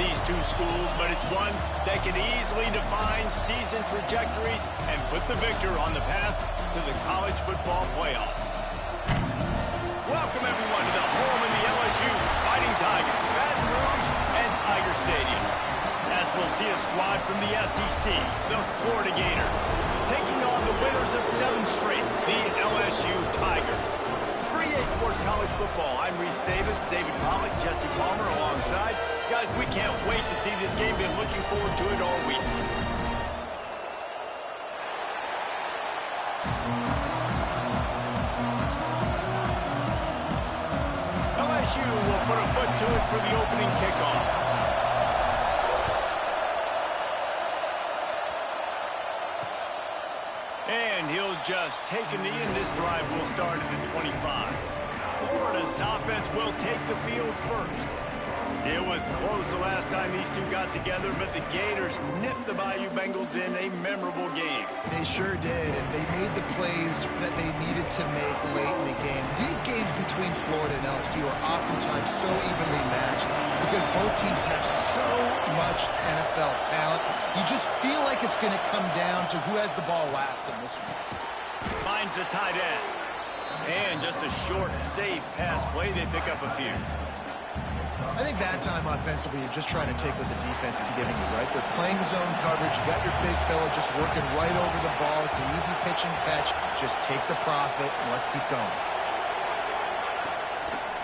these two schools, but it's one that can easily define season trajectories and put the victor on the path to the college football playoff. Welcome, everyone, to the home of the LSU Fighting Tigers, Baton Rouge and Tiger Stadium. As we'll see a squad from the SEC, the Florida Gators, taking on the winners of 7 straight, the LSU Tigers. For EA Sports College Football, I'm Reese Davis, David Pollock, Jesse Palmer alongside. Guys, we can't wait to see this game. Been looking forward to it all week. LSU will put a foot to it for the opening kickoff. And he'll just take a knee, and this drive will start at the 25. Florida's offense will take the field first. It was close the last time these two got together, but the Gators nipped the Bayou Bengals in a memorable game. They sure did, and they made the plays that they needed to make late in the game. These games between Florida and LSU are oftentimes so evenly matched because both teams have so much NFL talent. You just feel like it's going to come down to who has the ball last in this one. Finds the tight end. And just a short, safe pass play. They pick up a few. I think that time offensively, you're just trying to take what the defense is giving you, right? They're playing zone coverage. You got your big fella just working right over the ball. It's an easy pitch and catch. Just take the profit, and let's keep going.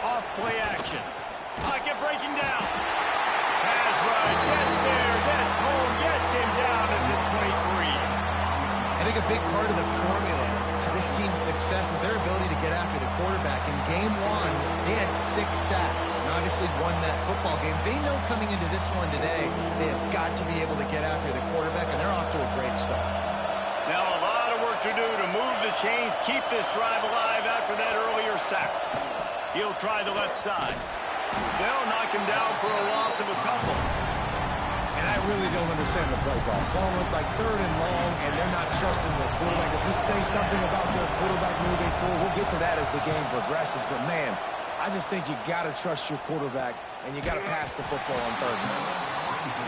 Off play action. Pocket breaking down. Pass rush. Gets there. Gets home. Gets him down at the 23. I think a big part of the formula to this team's success is their ability to get after the quarterback. In game 1, they had 6 sacks and obviously won that football game. They know coming into this one today, they have got to be able to get after the quarterback, and they're off to a great start. Now a lot of work to do to move the chains, keep this drive alive after that earlier sack. He'll try the left side. They'll knock him down for a loss of a couple. And I really don't understand the play call. Calling it like 3rd and long, and they're not trusting their quarterback. Does this say something about their quarterback moving forward? We'll get to that as the game progresses. But, man, I just think you got to trust your quarterback, and you got to pass the football on 3rd and long.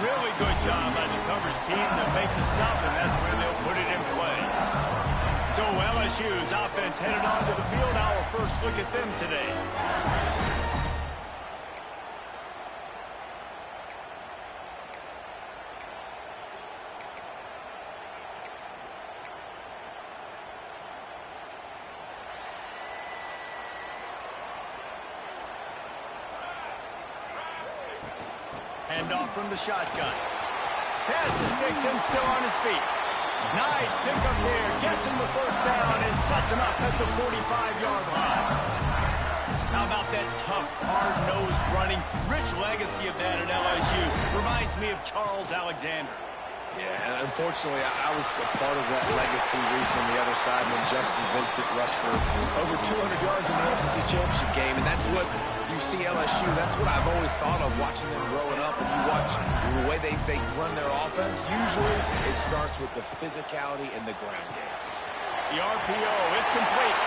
Really good job by the coverage team to make the stop, and that's where they'll put it in play. So LSU's offense headed onto the field. Our first look at them today. Handoff from the shotgun. Pass to sticks and still on his feet. Nice pickup there. Gets him the first down and sets him up at the 45-yard line. How about that tough, hard-nosed running? Rich legacy of that at LSU. Reminds me of Charles Alexander. Yeah, and unfortunately, I was a part of that legacy recently on the other side when Justin Vincent rushed for over 200 yards in the SEC championship game, and that's what you see LSU. That's what I've always thought of watching them growing up, and you watch the way they run their offense. Usually, it starts with the physicality in the ground game. The RPO, it's complete.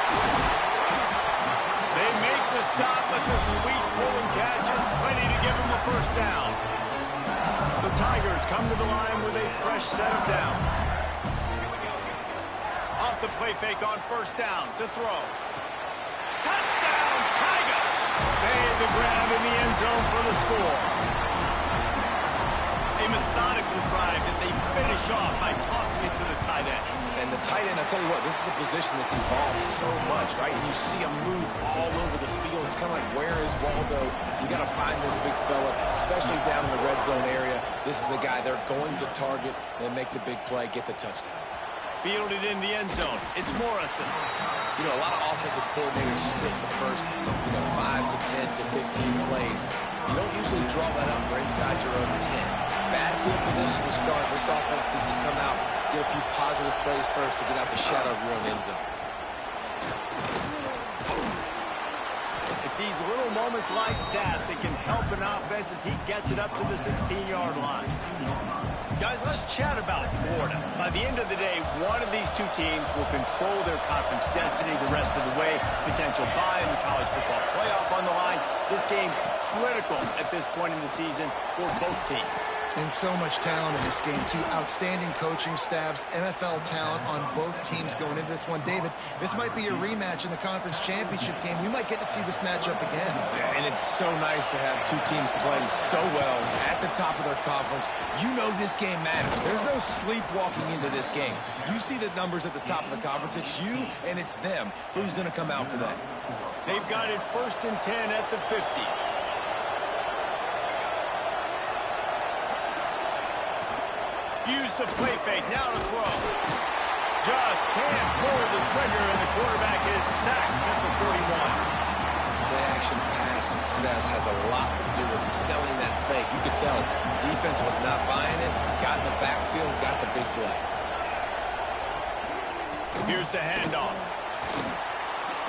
They make the stop, but the sweet pull and catch is plenty to give them a first down. The Tigers come to the line with a fresh set of downs. Off the play fake on first down to throw. Touchdown, Tigers! Made the grab in the end zone for the score. A methodical drive that they finish off by tossing it to the tight end. And the tight end, I'll tell you what, this is a position that's evolved so much, right? And you see him move all over the field. It's kind of like, where is Waldo? You got to find this big fella, especially down in the red zone area. This is the guy they're going to target and make the big play, get the touchdown. Fielded in the end zone. It's Morrison. You know, a lot of offensive coordinators split the first, 5 to 10 to 15 plays. You don't usually draw that up for inside your own 10. Bad field position to start. This offense needs to come out, get a few positive plays first to get out the shadow of your own end zone. It's these little moments like that that can help an offense as he gets it up to the 16-yard line. Guys, let's chat about Florida. By the end of the day, one of these two teams will control their conference destiny the rest of the way. Potential bye in the college football playoff on the line. This game critical at this point in the season for both teams. And so much talent in this game, too. Outstanding coaching staffs, NFL talent on both teams going into this one. David, this might be a rematch in the conference championship game. We might get to see this matchup again. Yeah, and it's so nice to have two teams playing so well at the top of their conference. You know this game matters. There's no sleepwalking into this game. You see the numbers at the top of the conference. It's you and it's them. Who's going to come out today? They've got it 1st and 10 at the 50. Use the play fake, now to throw. Just can't pull the trigger, and the quarterback is sacked at the 41. Play-action pass success has a lot to do with selling that fake. You could tell defense was not buying it, got in the backfield, got the big play. Here's the handoff.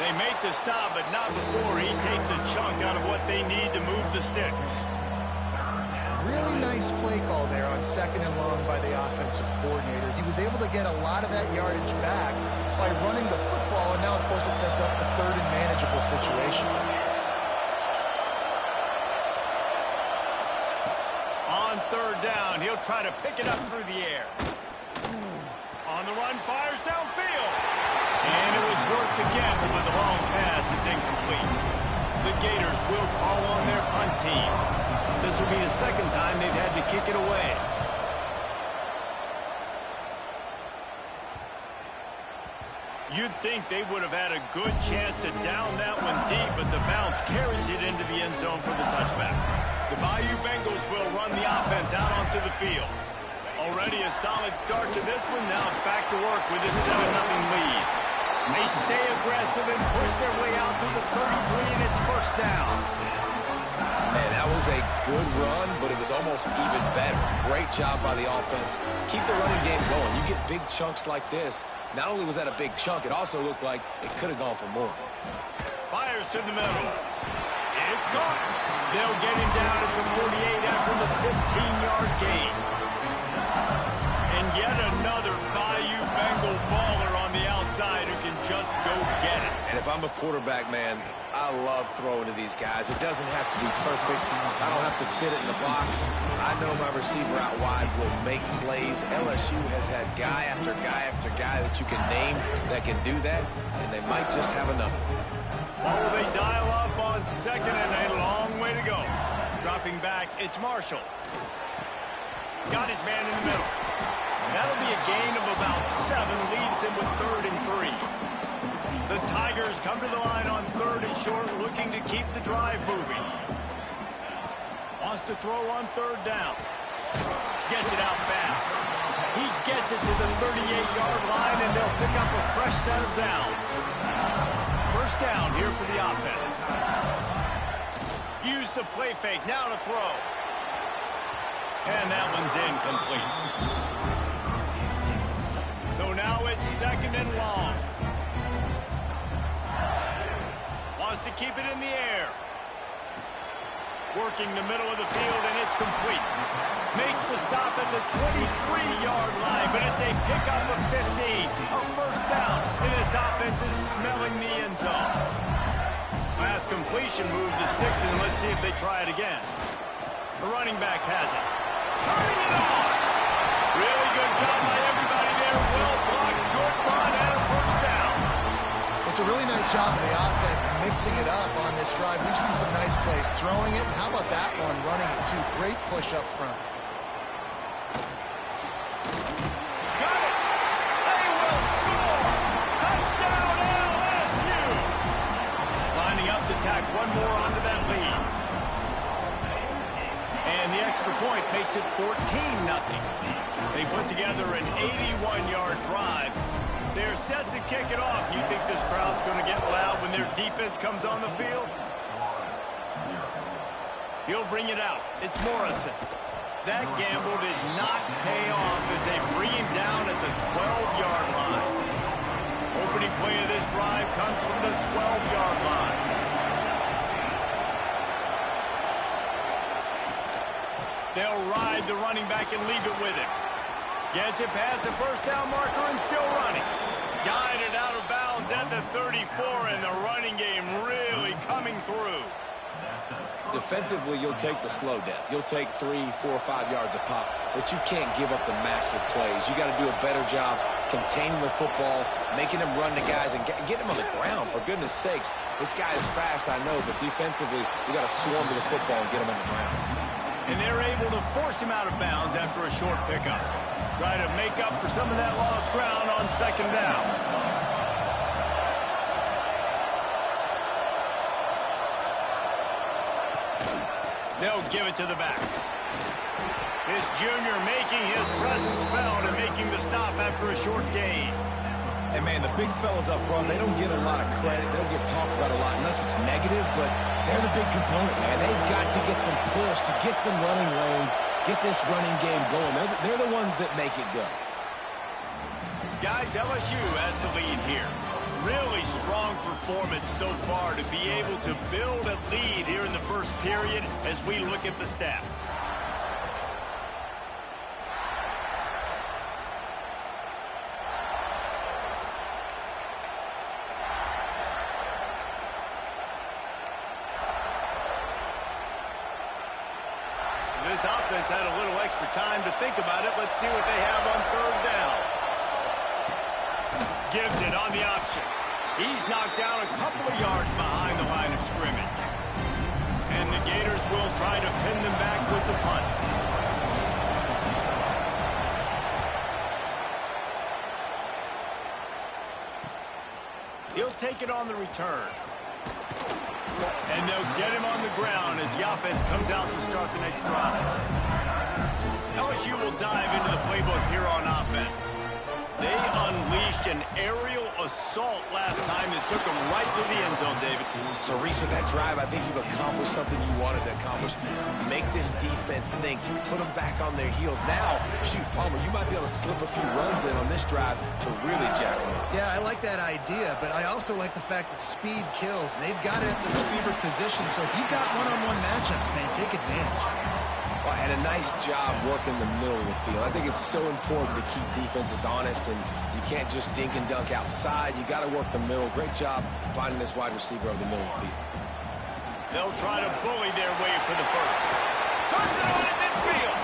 They make the stop, but not before he takes a chunk out of what they need to move the sticks. Really nice play call there on 2nd and long by the offensive coordinator. He was able to get a lot of that yardage back by running the football, and now, of course, it sets up a 3rd and manageable situation. On 3rd down, he'll try to pick it up through the air. On the run, fires downfield. And it was worth the gamble, but the long pass is incomplete. The Gators will call on their punt team. This will be the 2nd time they've had to kick it away. You'd think they would have had a good chance to down that one deep, but the bounce carries it into the end zone for the touchback. The Bayou Bengals will run the offense out onto the field. Already a solid start to this one. Now back to work with a 7-0 lead. They stay aggressive and push their way out to the 33, and it's 1st down. Man, that was a good run, but it was almost even better. Great job by the offense. Keep the running game going. You get big chunks like this. Not only was that a big chunk, it also looked like it could have gone for more. Fires to the middle. It's gone. They'll get him down at the 48 after the 15-yard gain. And yet another Bayou Bengal baller on the outside who can just go get it. And if I'm a quarterback, man, I love throwing to these guys. It doesn't have to be perfect. I don't have to fit it in the box. I know my receiver out wide will make plays. LSU has had guy after guy after guy that you can name that can do that, and they might just have another. Oh, they dial up on 2nd and a long way to go. Dropping back, it's Marshall. Got his man in the middle. That'll be a gain of about 7, leaves him with 3rd and 3. The Tigers come to the line on 3rd and short, looking to keep the drive moving. Wants to throw on 3rd down. Gets it out fast. He gets it to the 38-yard line, and they'll pick up a fresh set of downs. 1st down here for the offense. Use the play fake, now to throw. And that one's incomplete. So now it's 2nd and long. Wants to keep it in the air. Working the middle of the field, and it's complete. Makes the stop at the 23-yard line, but it's a pickup of 15. A 1st down, and this offense is smelling the end zone. Last completion moved the sticks, and let's see if they try it again. The running back has it. Turning it on. Really good job by everybody there. Well blocked, good run, and a 1st down. It's a really nice job of the offense mixing it up on this drive. We've seen some nice plays throwing it. And how about that one running it too? Great push up front. Got it. They will score. Touchdown LSU. Lining up to tack one more onto that lead. And the extra point makes it 14-0. They put together an 81-yard drive. They're set to kick it off. You think this crowd's going to get loud when their defense comes on the field? He'll bring it out. It's Morrison. That gamble did not pay off as they bring him down at the 12-yard line. Opening play of this drive comes from the 12-yard line. They'll ride the running back and leave it with him. Gets it past the first down marker and still running. Guided out of bounds at the 34, and the running game really coming through. Defensively, you'll take the slow death. You'll take 3, 4, 5 yards a pop, but you can't give up the massive plays. You got to do a better job containing the football, making him run to guys, and get him on the ground. For goodness sakes, this guy is fast, I know, but defensively, you got to swarm to the football and get him on the ground. And they're able to force him out of bounds after a short pickup. Try to make up for some of that lost ground on second down. They'll give it to the back. This junior making his presence felt and making the stop after a short gain. And, man, the big fellas up front, they don't get a lot of credit. They don't get talked about a lot unless it's negative, but they're the big component, man. They've got to get some push, to get some running lanes, get this running game going. They're the ones that make it go. Guys, LSU has the lead here. Really strong performance so far to be able to build a lead here in the first period as we look at the stats. This offense had a little extra time to think about it. Let's see what they have on third down. Gives it on the option. He's knocked down a couple of yards behind the line of scrimmage. And the Gators will try to pin them back with the punt. He'll take it on the return. And they'll get him on the ground as the offense comes out to start the next drive. LSU will dive into the playbook here on offense. They unleashed an aerial assault last time that took them right to the end zone, David. So, Reese, with that drive, I think you've accomplished something you wanted to accomplish. Make this defense think. You put them back on their heels. Now, shoot, Palmer, you might be able to slip a few runs in on this drive to really jack them up. Yeah, I like that idea, but I also like the fact that speed kills. And they've got it at the receiver position, so if you've got one-on-one matchups, man, take advantage. Well, and a nice job working the middle of the field. I think it's so important to keep defenses honest, and you can't just dink and dunk outside. You got to work the middle. Great job finding this wide receiver over the middle of the field. They'll try to bully their way for the first. Turns it on at midfield.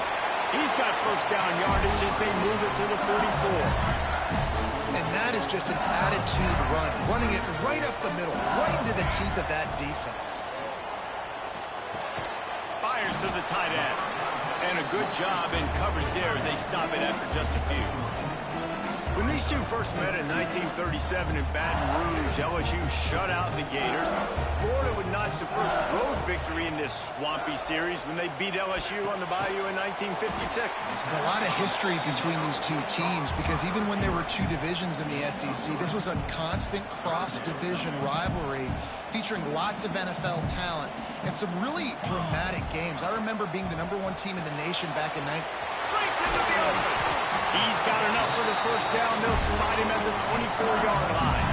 He's got first down yardage as they move it to the 44. And that is just an attitude run, running it right up the middle, right into the teeth of that defense. Fires to the tight end. And a good job in coverage there as they stop it after just a few. When these two first met in 1937 in Baton Rouge, LSU shut out the Gators. Florida would notch the first road victory in this swampy series when they beat LSU on the Bayou in 1956. A lot of history between these two teams because even when there were two divisions in the SEC, this was a constant cross-division rivalry featuring lots of NFL talent and some really dramatic games. I remember being the #1 team in the nation back in Breaks into the open. He's got enough for the first down. They'll slide him at the 24-yard line.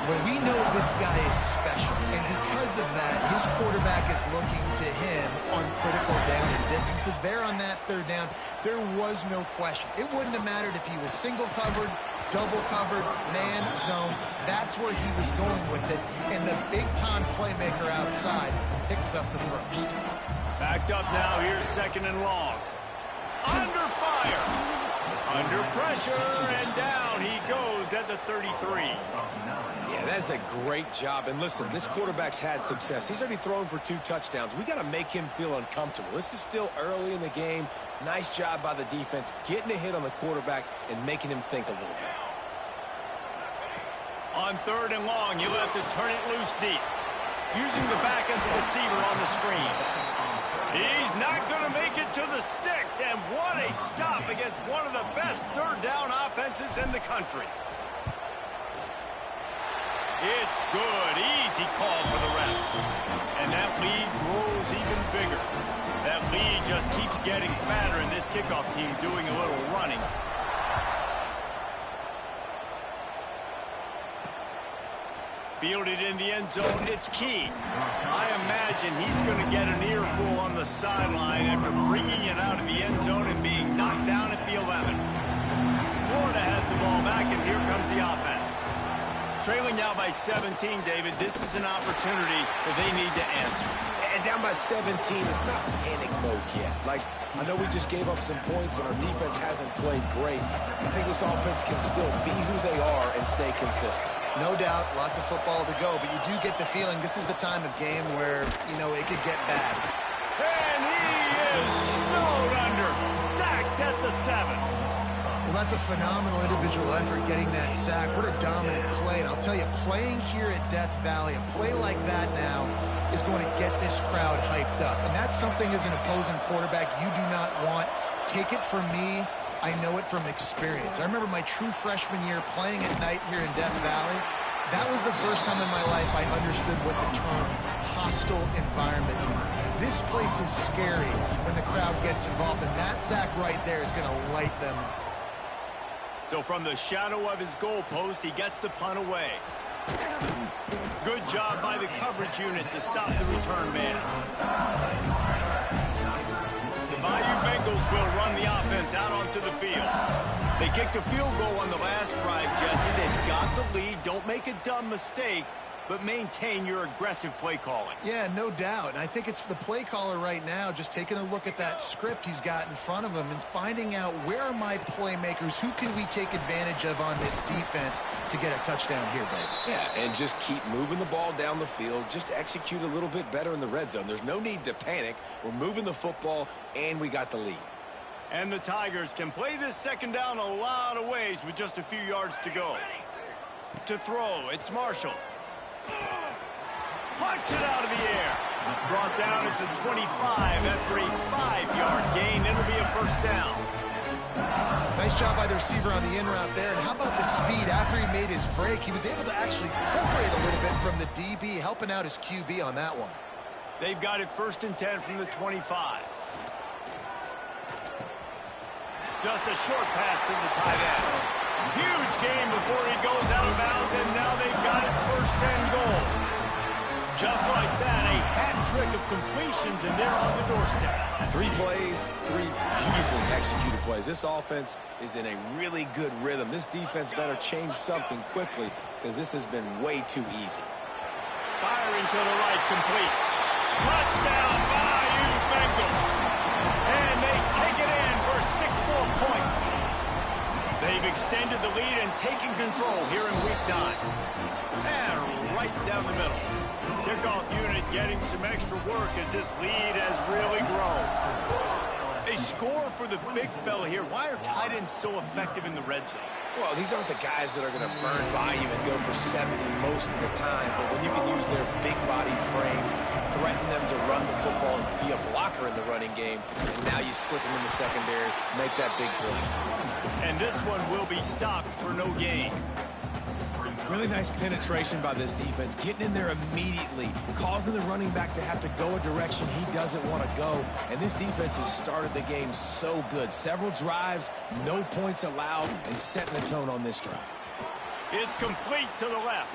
When we know this guy is special, and because of that, his quarterback is looking to him on critical down and distances. There on that third down, there was no question. It wouldn't have mattered if he was single covered, double covered, man, zone. That's where he was going with it. And the big-time playmaker outside picks up the first. Backed up now. Here's second and long. Under fire. Under pressure, and down he goes at the 33. Yeah, that's a great job. And listen, this quarterback's had success. He's already thrown for 2 touchdowns. We got to make him feel uncomfortable. This is still early in the game. Nice job by the defense, getting a hit on the quarterback and making him think a little bit. On third and long, you'll have to turn it loose deep. Using the back as a receiver on the screen. He's not going to make it to the sticks, and what a stop against one of the best third down offenses in the country. It's good. Easy call for the refs. And that lead grows even bigger. That lead just keeps getting fatter, and this kickoff team doing a little running. Fielded in the end zone, it's key. I imagine he's going to get an earful on the sideline after bringing it out of the end zone and being knocked down at the 11. Florida has the ball back, and here comes the offense. Trailing now by 17, David, this is an opportunity that they need to answer. And down by 17, it's not panic mode yet. Like, I know we just gave up some points and our defense hasn't played great. I think this offense can still be who they are and stay consistent. No doubt, lots of football to go, but you do get the feeling this is the time of game where, you know, it could get bad. And he is snowed under, sacked at the 7. Well, that's a phenomenal individual effort getting that sack. What a dominant play. And I'll tell you, playing here at Death Valley, a play like that now is going to get this crowd hyped up. And that's something as an opposing quarterback you do not want. Take it from me. I know it from experience. I remember my true freshman year playing at night here in Death Valley. That was the first time in my life I understood what the term hostile environment meant. This place is scary when the crowd gets involved, and that sack right there is going to light them up. So from the shadow of his goalpost, he gets the punt away. Good job by the coverage unit to stop the return man. The Bayou Bengals will run the offense out onto the field. They kicked a field goal on the last drive, Jesse. They've got the lead. Don't make a dumb mistake, but maintain your aggressive play calling. Yeah, no doubt. And I think it's the play caller right now just taking a look at that script he's got in front of him and finding out where are my playmakers, who can we take advantage of on this defense to get a touchdown here, baby. Yeah, and just keep moving the ball down the field. Just execute a little bit better in the red zone. There's no need to panic. We're moving the football, and we got the lead. And the Tigers can play this second down a lot of ways with just a few yards to go. To throw, it's Marshall. Punts it out of the air. Brought down at the 25 after a 5-yard gain. It'll be a first down. Nice job by the receiver on the in route there. And how about the speed after he made his break? He was able to actually separate a little bit from the DB, helping out his QB on that one. They've got it 1st and 10 from the 25. Just a short pass to the tight end. Huge gain before he goes out of bounds, and now they've got it 1st and goal. Just like that, a hat trick of completions, and they're on the doorstep. 3 plays, 3 beautifully executed plays. This offense is in a really good rhythm. This defense better change something quickly because this has been way too easy. Firing to the right, complete. Touchdown, Bayou Bengals. And they take it in for 6 more points. They've extended the lead and taken control here in week 9. And right down the middle. Kickoff unit getting some extra work as this lead has really grown. A score for the big fella here. Why are tight ends so effective in the red zone? Well, these aren't the guys that are going to burn by you and go for 70 most of the time, but when you can use their big body frames, threaten them to run the football and be a blocker in the running game, and now you slip them in the secondary, make that big play. And this one will be stopped for no gain. Really nice penetration by this defense, getting in there immediately, causing the running back to have to go a direction he doesn't want to go. And this defense has started the game so good. Several drives, no points allowed, and setting the tone on this drive. It's complete to the left.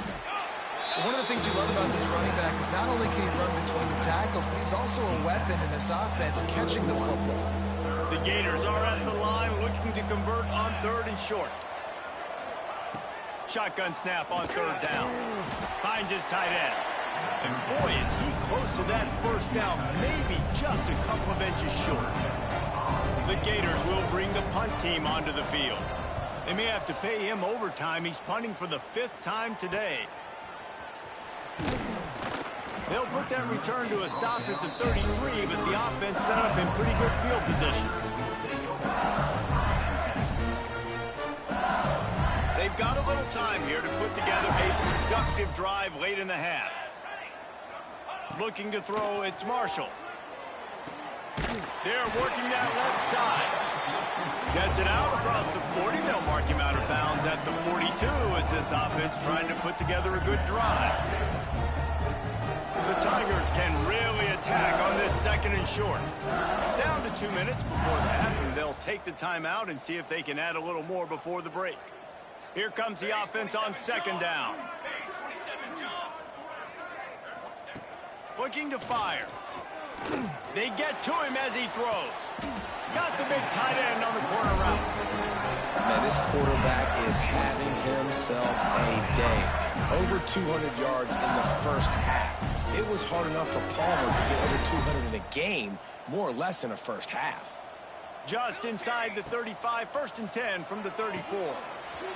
One of the things you love about this running back is not only can he run between the tackles, but he's also a weapon in this offense, catching the football. The Gators are at the line looking to convert on 3rd and short. Shotgun snap on 3rd down. Finds his tight end. And boy, is he close to that 1st down, maybe just a couple of inches short. The Gators will bring the punt team onto the field. They may have to pay him overtime. He's punting for the 5th time today. They'll put that return to a stop at the 33, but the offense set up in pretty good field position. They've got a little time here to put together a productive drive late in the half. Looking to throw, it's Marshall. They're working that left side. Gets it out across the 40. They'll mark him out of bounds at the 42 as this offense trying to put together a good drive. The Tigers can really attack on this 2nd and short. Down to 2 minutes before the half, and they'll take the timeout and see if they can add a little more before the break. Here comes the offense on 2nd down. Looking to fire. They get to him as he throws. Got the big tight end on the corner route. Man, this quarterback is having himself a day. Over 200 yards in the first half. It was hard enough for Palmer to get over 200 in a game, more or less in a first half. Just inside the 35, 1st and 10 from the 34.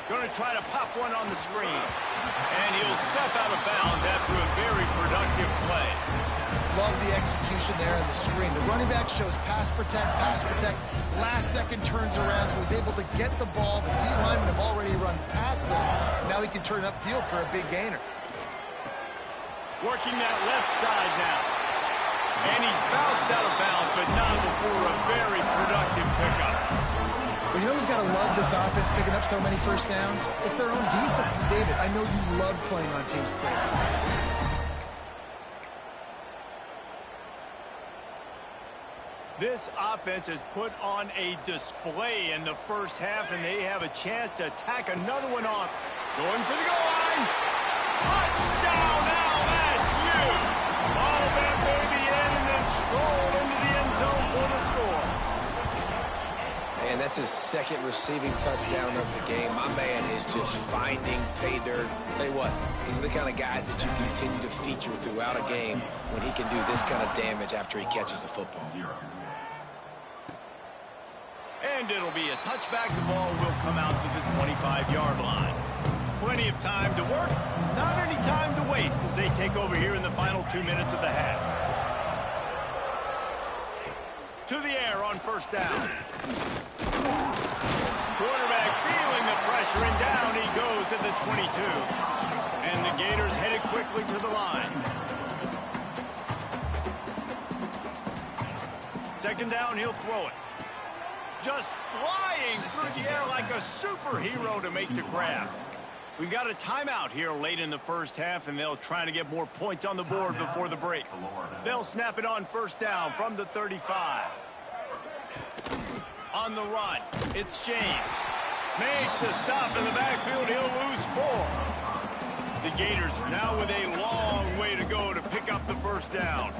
Going to try to pop one on the screen. And he'll step out of bounds after a very productive play. Love the execution there on the screen. The running back shows pass protect, last second turns around, so he's able to get the ball. The D linemen have already run past him. Now he can turn upfield for a big gainer. Working that left side now. And he's bounced out of bounds, but not before a very productive pickup. Well, you know who's got to love this offense picking up so many first downs? It's their own defense. David, I know you love playing on teams with great offenses. This offense has put on a display in the first half, and they have a chance to tack another one on. Going for the goal line. Touchdown, LSU! Ball that baby in and then stroll into the end zone for the score. And that's his second receiving touchdown of the game. My man is just finding pay dirt. Tell you what, these are the kind of guys that you continue to feature throughout a game when he can do this kind of damage after he catches the football. And it'll be a touchback. The ball will come out to the 25-yard line. Plenty of time to work, not any time to waste as they take over here in the final 2 minutes of the half. To the air on 1st down. Quarterback feeling the pressure, and down he goes at the 22. And the Gators headed quickly to the line. 2nd down, he'll throw it. Just flying through the air like a superhero to make the grab. We've got a timeout here late in the first half, and they'll try to get more points on the board before the break. They'll snap it on 1st down from the 35. On the run, it's James. Makes a stop in the backfield. He'll lose 4. The Gators now with a long way to go to pick up the 1st down.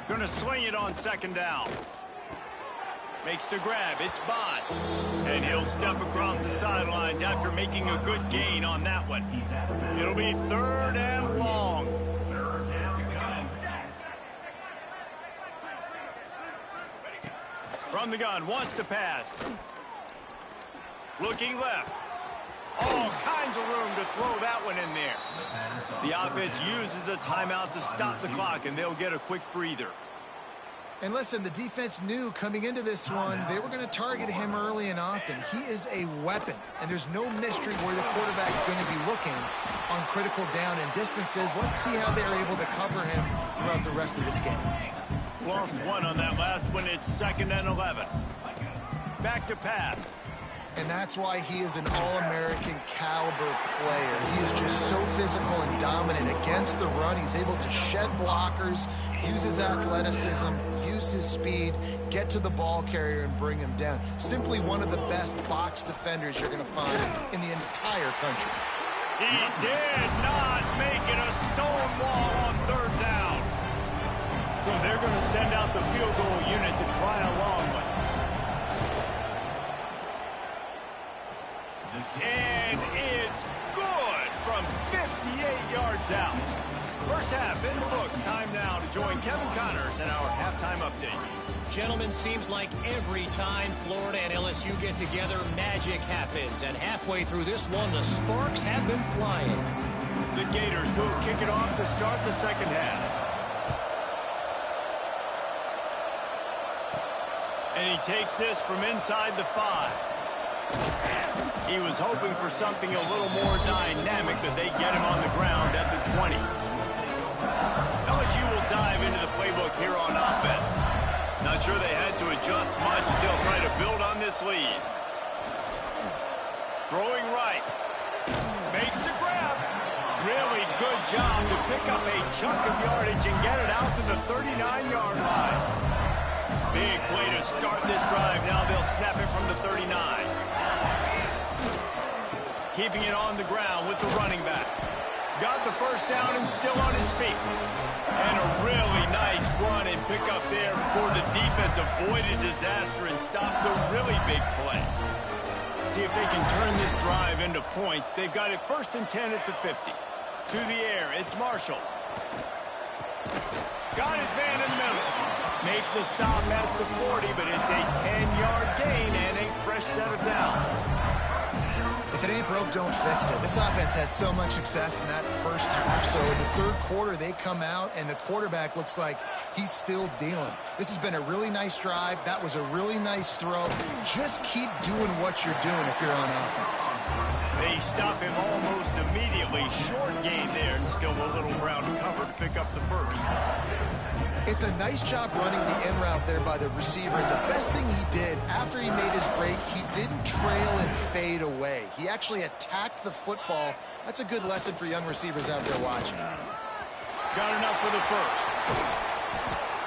Going to sling it on 2nd down. Makes the grab. It's Bond. And he'll step across the sidelines after making a good gain on that one. It'll be 3rd and long. From the gun, wants to pass. Looking left. All kinds of room to throw that one in there. The offense uses a timeout to stop the clock, and they'll get a quick breather. And listen, the defense knew coming into this one, they were going to target him early and often. He is a weapon, and there's no mystery where the quarterback's going to be looking on critical down and distances. Let's see how they're able to cover him throughout the rest of this game. Lost 1 on that last one. It's 2nd and 11. Back to pass. And that's why he is an all-American caliber player. He is just so physical and dominant against the run. He's able to shed blockers, use his athleticism, use his speed, get to the ball carrier and bring him down. Simply one of the best box defenders you're going to find in the entire country. He did not make it a stone wall on 3rd down. So they're going to send out the field goal unit to try a long one. And it's good from 58 yards out. First half in the books. Time now to join Kevin Connors in our halftime update. Gentlemen, seems like every time Florida and LSU get together, magic happens. And halfway through this one, the sparks have been flying. The Gators will kick it off to start the 2nd half. And he takes this from inside the 5. He was hoping for something a little more dynamic, but they get him on the ground at the 20. LSU will dive into the playbook here on offense. Not sure they had to adjust much. They'll try to build on this lead. Throwing right. Makes the grab. Really good job to pick up a chunk of yardage and get it out to the 39-yard line. Big play to start this drive. Now they'll snap it from the 39. Keeping it on the ground with the running back. got the first down and still on his feet. And a really nice run and pick up there before the defense avoided disaster and stopped the really big play. See if they can turn this drive into points. They've got it 1st and 10 at the 50. To the air, it's Marshall. Got his man in the middle. Make the stop at the 40, but it's a 10-yard gain and a fresh set of downs. If it ain't broke, don't fix it. This offense had so much success in that first half, so in the third quarter, they come out, and the quarterback looks like he's still dealing. This has been a really nice drive. That was a really nice throw. Just keep doing what you're doing if you're on offense. They stop him almost immediately. Short gain there, and still a little ground cover to pick up the first. It's a nice job running the in route there by the receiver. And the best thing he did after he made his break, he didn't trail and fade away. He actually attacked the football. That's a good lesson for young receivers out there watching. Got enough for the first.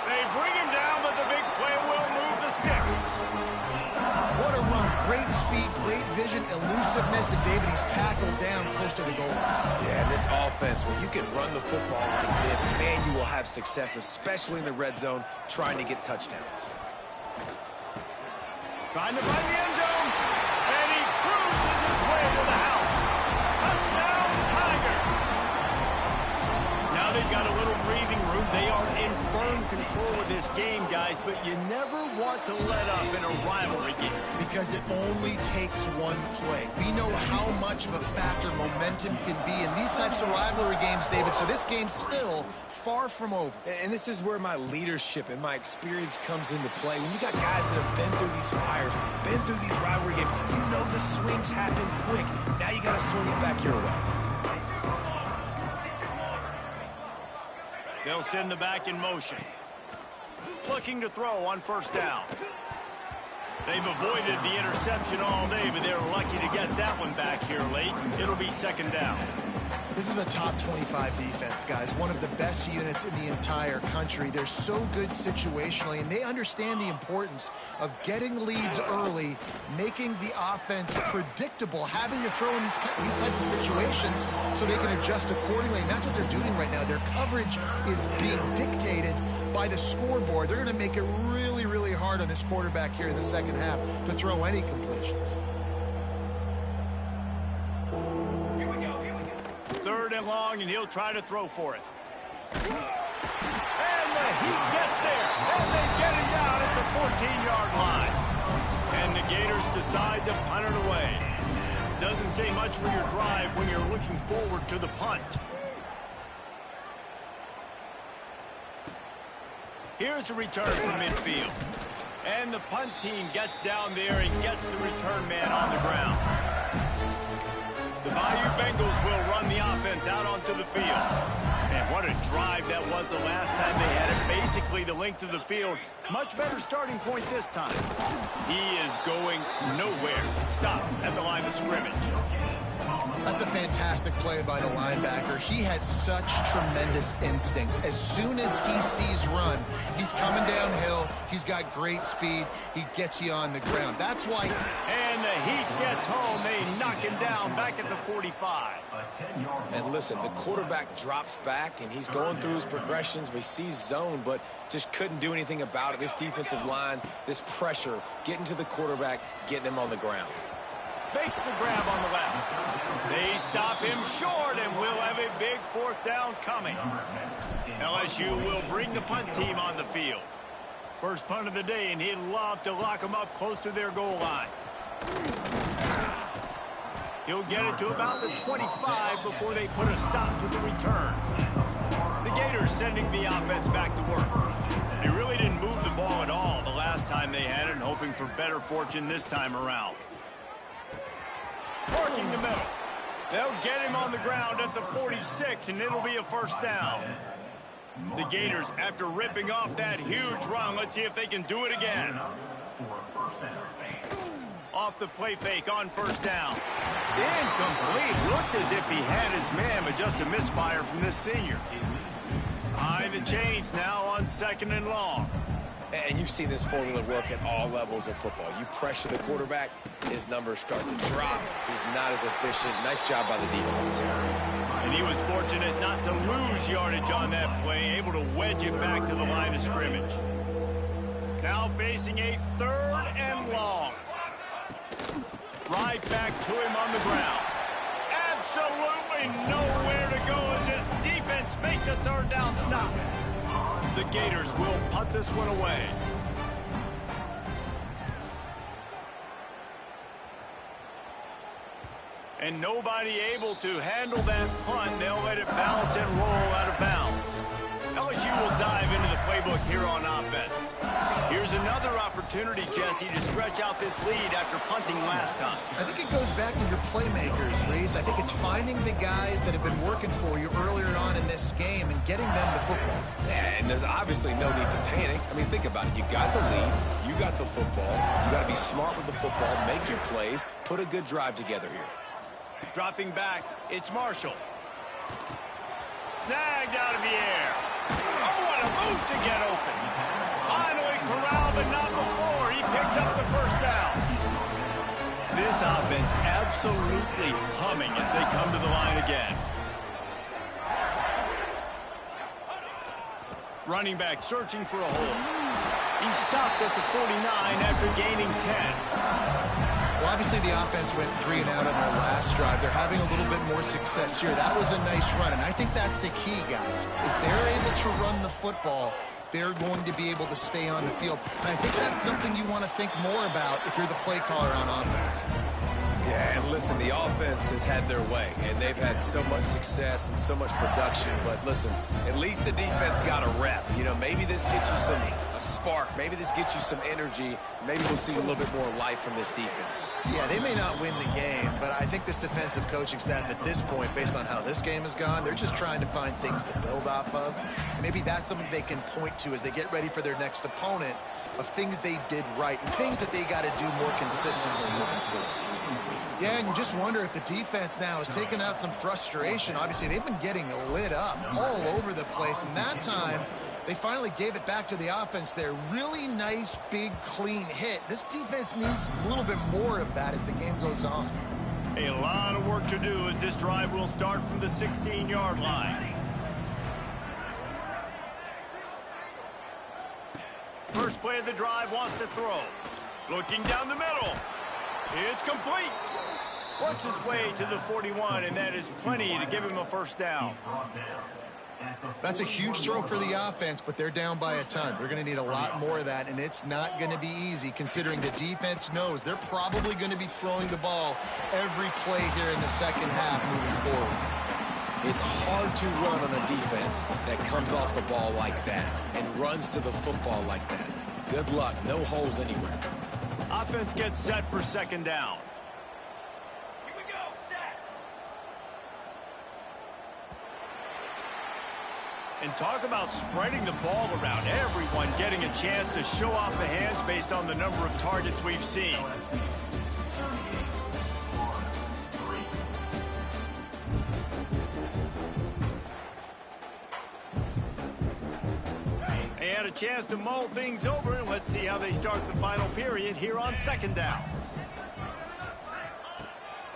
They bring him down, but the big play will move the sticks. What a run. Great speed, great vision, elusiveness, and David, he's tackled down close to the goal line. Yeah, and this offense, when you can run the football like this, man, you will have success, especially in the red zone, trying to get touchdowns. Trying to find the end zone, and he cruises his way to the house. Touchdown, Tigers! Now they've got a little breathing room. They are in firm control of this game, guys, but you never want to let up in a rivalry game. Because it only takes one play. We know how much of a factor momentum can be in these types of rivalry games, David, so this game's still far from over. And this is where my leadership and my experience comes into play. When you got guys that have been through these fires, been through these rivalry games, you know the swings happen quick. Now you got to swing it back your way. They'll send the back in motion. Looking to throw on first down. They've avoided the interception all day, but they're lucky to get that one back here late. It'll be 2nd down. This is a top 25 defense, guys. One of the best units in the entire country. They're so good situationally, and they understand the importance of getting leads early, making the offense predictable, having to throw in these types of situations so they can adjust accordingly, and that's what they're doing right now. Their coverage is being dictated by the scoreboard. They're going to make it really, really hard on this quarterback here in the second half to throw any completions. 3rd and long, and he'll try to throw for it. And the heat gets there, and they get him down at the 14-yard line. And the Gators decide to punt it away. Doesn't say much for your drive when you're looking forward to the punt. Here's a return from midfield. And the punt team gets down there and gets the return man on the ground. The Bayou Bengals will run the offense out onto the field. And what a drive that was the last time they had it. Basically the length of the field. Much better starting point this time. He is going nowhere. Stop at the line of scrimmage. That's a fantastic play by the linebacker. He has such tremendous instincts. As soon as he sees run, he's coming downhill. He's got great speed. He gets you on the ground. That's why. And the Heat gets home. They knock him down back at the 45. And listen, the quarterback drops back, and he's going through his progressions. We see zone, but just couldn't do anything about it. This defensive line, this pressure, getting to the quarterback, getting him on the ground. Makes the grab on the left. They stop him short, and we'll have a big 4th down coming. LSU will bring the punt team on the field. First punt of the day, and he'd love to lock them up close to their goal line. He'll get it to about the 25 before they put a stop to the return. The Gators sending the offense back to work. They really didn't move the ball at all the last time they had it, hoping for better fortune this time around. Working the middle. They'll get him on the ground at the 46, and it'll be a 1st down. The Gators, after ripping off that huge run, let's see if they can do it again. Off the play fake on 1st down. Incomplete. Looked as if he had his man, but just a misfire from this senior. High the chains now on 2nd and long. And you've seen this formula work at all levels of football. You pressure the quarterback, his numbers start to drop. He's not as efficient. Nice job by the defense. And he was fortunate not to lose yardage on that play, able to wedge it back to the line of scrimmage. Now facing a 3rd and long. Right back to him on the ground. Absolutely nowhere to go as this defense makes a 3rd down stop. The Gators will punt this one away. And nobody able to handle that punt. They'll let it bounce and roll out of bounds. LSU will dive into the playbook here on offense. Here's another opportunity, Jesse, to stretch out this lead after punting last time. I think it goes back to your playmakers, Reese. I think it's finding the guys that have been working for you earlier on in this game and getting them the football. Yeah, and there's obviously no need to panic. I mean, think about it. You got the lead. You got the football. You got to be smart with the football, make your plays, put a good drive together here. Dropping back, it's Marshall. Snagged out of the air. Oh, what a move to get open. Finally corralled, but not before. He picks up the 1st down. This offense absolutely humming as they come to the line again. Running back searching for a hole. He stopped at the 49 after gaining 10. Well, obviously the offense went 3 and out on their last drive. They're having a little bit more success here. That was a nice run, and I think that's the key, guys. If they're able to run the football, they're going to be able to stay on the field. And I think that's something you want to think more about if you're the play caller on offense. Yeah, and listen, the offense has had their way, and they've had so much success and so much production. But listen, at least the defense got a rep. You know, maybe this gets you a spark. Maybe this gets you some energy. Maybe we'll see a little bit more life from this defense. Yeah, they may not win the game, but I think this defensive coaching staff at this point, based on how this game has gone, they're just trying to find things to build off of. Maybe that's something they can point to as they get ready for their next opponent, of things they did right and things that they got to do more consistently moving forward. Yeah, and you just wonder if the defense now has taken out some frustration. Obviously, they've been getting lit up all over the place, and that time they finally gave it back to the offense there. Really nice, big, clean hit. This defense needs a little bit more of that as the game goes on. A lot of work to do as this drive will start from the 16-yard line. First play of the drive, wants to throw. Looking down the middle. It's complete. Works his way to the 41, and that is plenty to give him a 1st down. That's a huge throw for the offense, but they're down by a ton. We're going to need a lot more of that, and it's not going to be easy considering the defense knows they're probably going to be throwing the ball every play here in the second half moving forward. It's hard to run on a defense that comes off the ball like that and runs to the football like that. Good luck. No holes anywhere. Offense gets set for 2nd down. Here we go, set. And talk about spreading the ball around. Everyone getting a chance to show off the hands based on the number of targets we've seen. They had a chance to mull things over, and let's see how they start the final period here on 2nd down.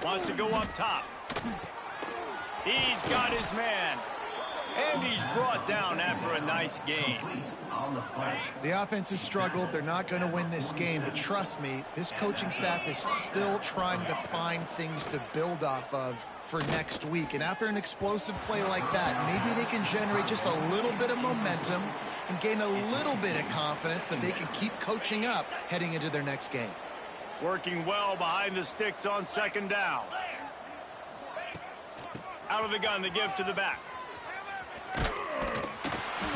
Wants to go up top. He's got his man. And he's brought down after a nice gain. The offense has struggled. They're not going to win this game, but trust me, this coaching staff is still trying to find things to build off of for next week. And after an explosive play like that, maybe they can generate just a little bit of momentum and gain a little bit of confidence that they can keep coaching up heading into their next game. Working well behind the sticks on 2nd down. Out of the gun, they give to the back.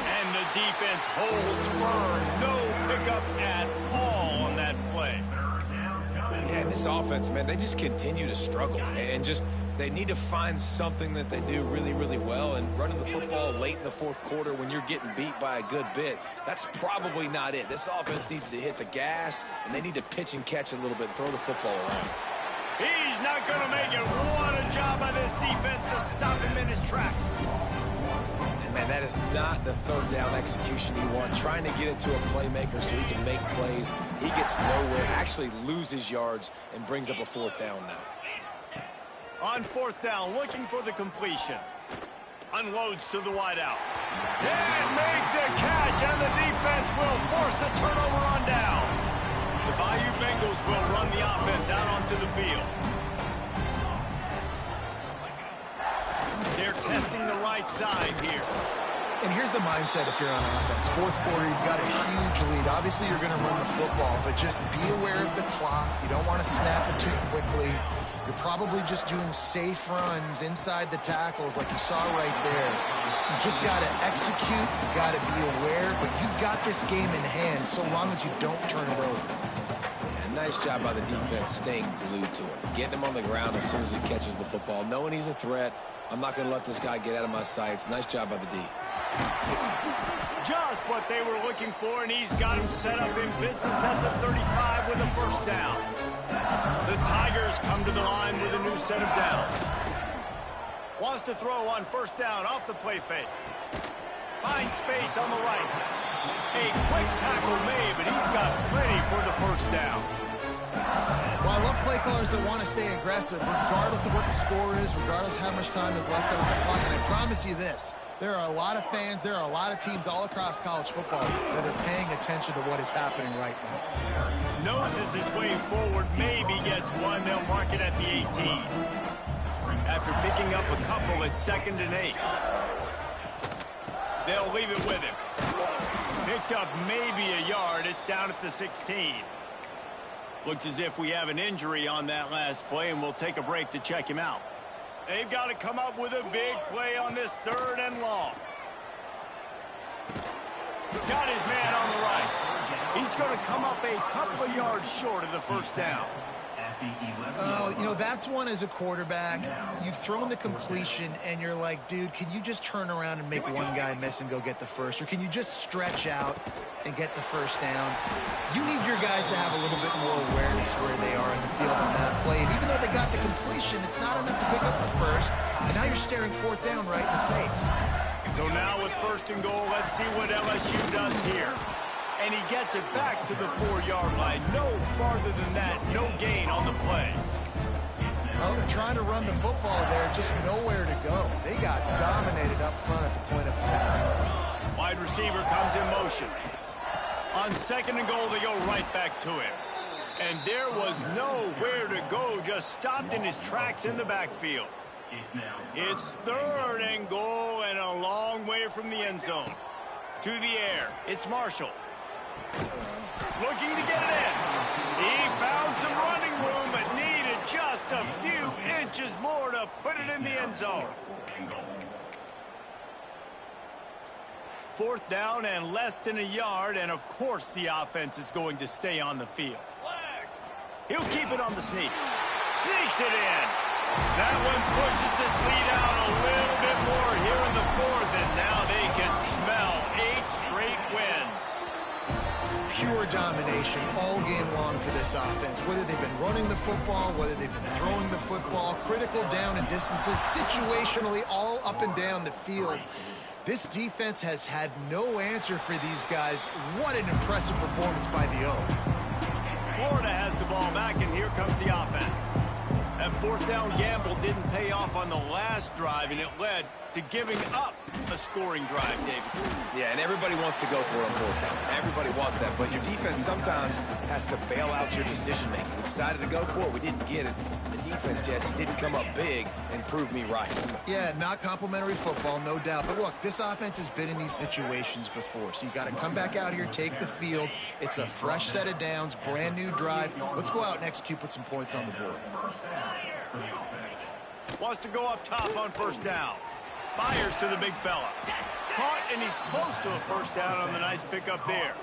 And the defense holds firm. No pickup at all on that play. Yeah, this offense, man, they just continue to struggle. And just, they need to find something that they do really, really well. And running the football late in the 4th quarter when you're getting beat by a good bit, that's probably not it. This offense needs to hit the gas, and they need to pitch and catch a little bit and throw the football around. He's not going to make it. What a job by this defense to stop him in his tracks. Man, that is not the 3rd down execution you want. Trying to get it to a playmaker so he can make plays. He gets nowhere, actually loses yards, and brings up a 4th down now. On 4th down, looking for the completion. Unloads to the wideout. Can't make the catch, and the defense will force a turnover on downs. The Bayou Bengals will run the offense out onto the field. They're testing the right side here. And here's the mindset if you're on offense. Fourth quarter, you've got a huge lead. Obviously, you're going to run the football, but just be aware of the clock. You don't want to snap it too quickly. You're probably just doing safe runs inside the tackles like you saw right there. You just got to execute. You got to be aware, but you've got this game in hand so long as you don't turn it over. Yeah, nice job by the defense staying glued to him. Getting him on the ground as soon as he catches the football. Knowing he's a threat. I'm not going to let this guy get out of my sights. Nice job by the D. Just what they were looking for, and he's got him set up in business at the 35 with a first down. The Tigers come to the line with a new set of downs. Wants to throw on first down off the play fake. Finds space on the right. A quick tackle made, but he's got plenty for the first down. Well, I love play callers that want to stay aggressive, regardless of what the score is, regardless of how much time is left on the clock. And I promise you this, there are a lot of fans, there are a lot of teams all across college football that are paying attention to what is happening right now. Noses his way forward, maybe gets one. They'll mark it at the 18. After picking up a couple at 2nd and 8. They'll leave it with him. Picked up maybe a yard. It's down at the 16. Looks as if we have an injury on that last play, and we'll take a break to check him out. They've got to come up with a big play on this 3rd and long. Got his man on the right. He's going to come up a couple of yards short of the first down. Oh, you know, that's one as a quarterback. You've thrown the completion, and you're like, dude, can you just turn around and make one guy miss and go get the first? Or can you just stretch out and get the first down? You need your guys to have a little bit more awareness where they are in the field on that play. And even though they got the completion, it's not enough to pick up the first. And now you're staring 4th down right in the face. So now with 1st and goal, let's see what LSU does here. And he gets it back to the 4-yard line. No farther than that. No gain on the play. Well, they're trying to run the football there. Just nowhere to go. They got dominated up front at the point of attack. Wide receiver comes in motion. On 2nd and goal, they go right back to him. And there was nowhere to go. Just stopped in his tracks in the backfield. It's 3rd and goal and a long way from the end zone. To the air. It's Marshall. Looking to get it in. He found some running room, but needed just a few inches more to put it in the end zone. 4th down and less than a yard, and of course the offense is going to stay on the field. He'll keep it on the sneak. Sneaks it in. That one pushes this lead out a little bit more here in the 4th, and now they can smell 8 straight wins. Pure domination all game long for this offense. Whether they've been running the football, whether they've been throwing the football, critical down and distances, situationally all up and down the field. This defense has had no answer for these guys. What an impressive performance by the O. Florida has the ball back, and here comes the offense. That 4th down gamble didn't pay off on the last drive, and it led to giving up a scoring drive, David. Yeah, and everybody wants to go for it on 4th down. Everybody wants that, but your defense sometimes has to bail out your decision-making. We decided to go for it. We didn't get it. The defense, Jesse, didn't come up big and prove me right. Yeah, not complimentary football, no doubt. But look, this offense has been in these situations before, so you got to come back out here, take the field. It's a fresh set of downs, brand new drive. Let's go out and execute, put some points on the board. Wants to go up top on 1st down. Fires to the big fella. Caught, and he's close to a first down on the nice pickup there.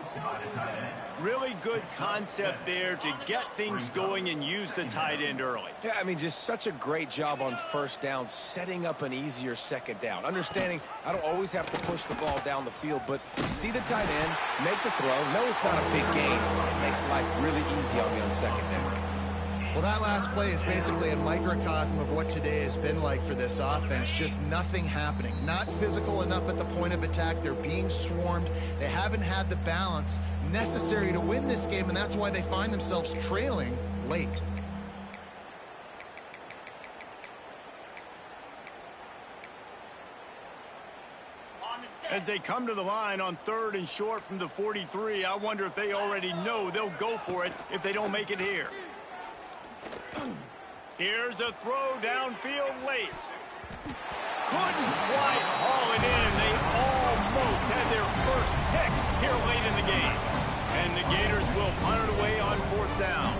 Really good concept there to get things going and use the tight end early. Yeah, I mean, just such a great job on 1st down, setting up an easier 2nd down. Understanding I don't always have to push the ball down the field, but see the tight end, make the throw. No, it's not a big gain. It makes life really easy on me on 2nd down. Well, that last play is basically a microcosm of what today has been like for this offense. Just nothing happening. Not physical enough at the point of attack. They're being swarmed. They haven't had the balance necessary to win this game, and that's why they find themselves trailing late. As they come to the line on 3rd and short from the 43, I wonder if they already know they'll go for it if they don't make it here. Here's a throw downfield late. Couldn't quite haul it in. They almost had their first pick here late in the game. And the Gators will punt it away on 4th down.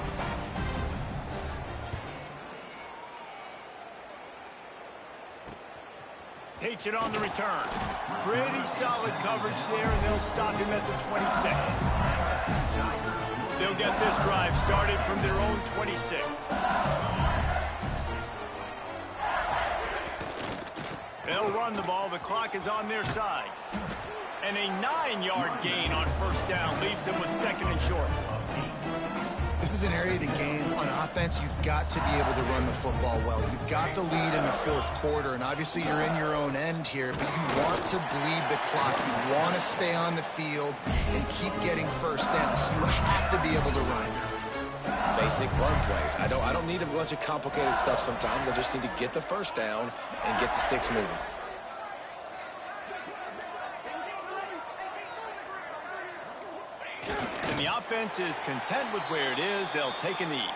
Takes it on the return. Pretty solid coverage there, and they'll stop him at the 26. They'll get this drive started from their own 26. They'll run the ball. The clock is on their side. And a 9-yard gain on 1st down leaves them with 2nd and short. This is an area of the game on offense you've got to be able to run the football well. You've got the lead in the 4th quarter, and obviously you're in your own end here, but you want to bleed the clock. You want to stay on the field and keep getting first downs. So you have to be able to run. Basic run plays. I don't need a bunch of complicated stuff sometimes. I just need to get the first down and get the sticks moving. And the offense is content with where it is. They'll take a knee.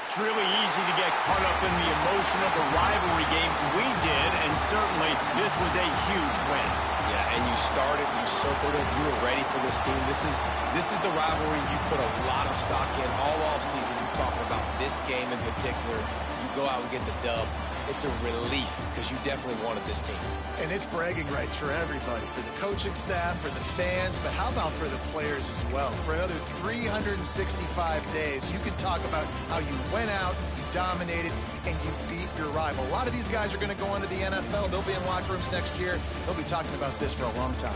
It's really easy to get caught up in the emotion of a rivalry game. We did, and certainly this was a huge win. Yeah, and you started, you circled it, you were ready for this team. This is the rivalry you put a lot of stock in all offseason. You're talking about this game in particular. You go out and get the dub. It's a relief because you definitely wanted this team. And it's bragging rights for everybody, for the coaching staff, for the fans, but how about for the players as well? For another 365 days, you can talk about how you went out, you dominated, and you beat your rival. A lot of these guys are going to go on to the NFL. They'll be in locker rooms next year. They'll be talking about this for a long time.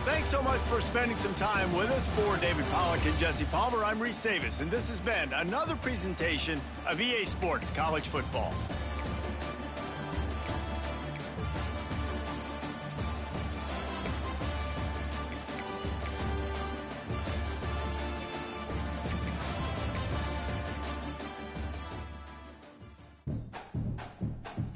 Thanks so much for spending some time with us. For David Pollack and Jesse Palmer, I'm Reese Davis, and this has been another presentation of EA Sports College Football.